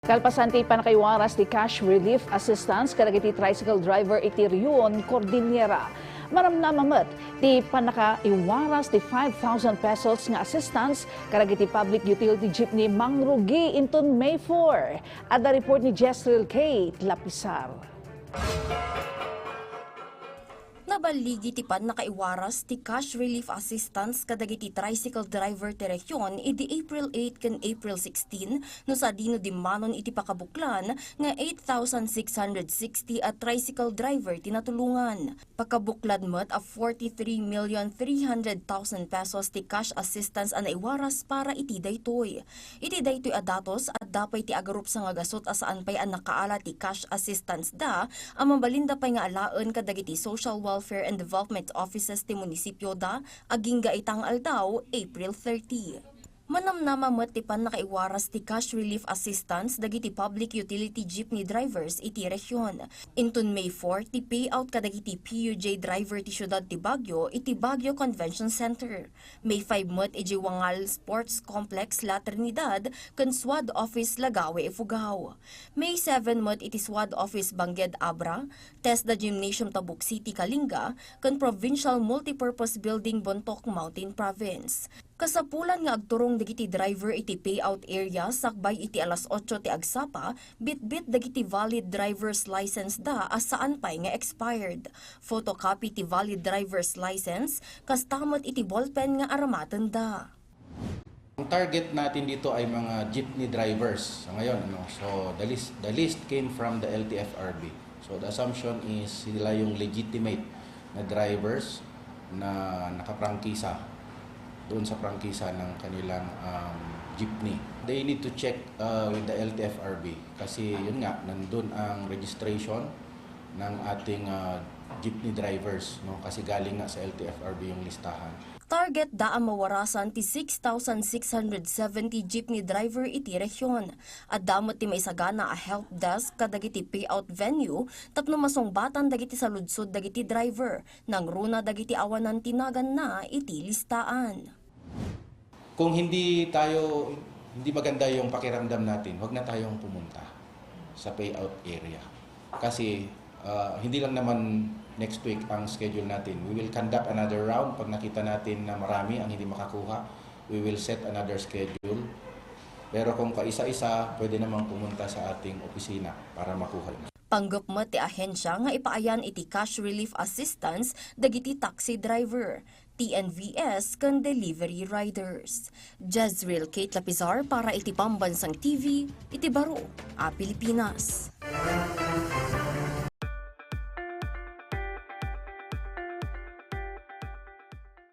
Kalpasanti panakaiwaras ti cash relief assistance kadagiti tricycle driver iti Rion, Cordillera. Maramnamamet ti panakaiwaras ti 5,000 pesos nga assistance kadagiti public utility jeepney mangrugi inton May 4. At the report ni Jezreel K. Lapisar. Nabaligi ti pan nakaiwaras ti cash relief assistance kadagiti tricycle driver ti Region idi April 8 ken April 16 no sa dino di manon iti pakabuklan nga 8,660 at tricycle driver tinatulungan. Pakabuklad met a 43,300,000 pesos ti cash assistance ang naiwaras para iti daytoy. Iti daytoy adatos at dapay ti agarup sa nga gasot asaan pay ang nakaala ti cash assistance da ang mabalinda pay nga alaen kadagiti social Welfare and Development Offices ti munisipyo da aging gaitang aldaw April 30. Manamnama met ti pan nakaiwaras ti cash relief assistance dagiti public utility jeepney drivers iti Region. Inton May 4 ti payout kadagiti PUJ driver ti syudad ti Baguio iti Baguio Convention Center. May 5 met iti Wangal Sports Complex La Trinidad ken SWAD Office Lagawe Ifugao. May 7 met iti SWAD Office Bangged Abra, TESDA Gymnasium Tabuk City Kalinga ken Provincial Multipurpose Building Bontoc Mountain Province. Kasapulan nga agturong dagiti driver iti payout area sakbay iti alas 8 ti agsapa, bit-bit dagiti valid driver's license da asaan pay nga expired. Photocopy ti valid driver's license, kastamot iti ballpen nga aramaten da. Ang target natin dito ay mga jeepney drivers. So ngayon, so the list came from the LTFRB. So the assumption is sila yung legitimate na drivers na nakaprangkisa doon sa prangkisa ng kanilang jeepney. They need to check with the LTFRB kasi yun nga, nandun ang registration ng ating jeepney drivers, no? Kasi galing nga sa LTFRB yung listahan. Target da ang mawarasan ti 6,670 jeepney driver iti Region. At damot ti maisagana a help desk kadagiti payout venue tapno masungbatan dagiti sa ludsod dagiti driver nang runa dagiti awanan tinagan na iti listaan. Kung hindi maganda yung pakiramdam natin, huwag na tayong pumunta sa payout area. Kasi hindi lang naman next week ang schedule natin. We will conduct another round. Pag nakita natin na marami ang hindi makakuha, we will set another schedule. Pero kung paisa-isa, pwede namang pumunta sa ating opisina para makuha yun. Panggap mo ti ahensya nga ipaayan iti cash relief assistance dagiti taxi driver, TNVS ken delivery riders. Jezreel K. Lapizar para iti Pambansang TV, iti Baro, Pilipinas.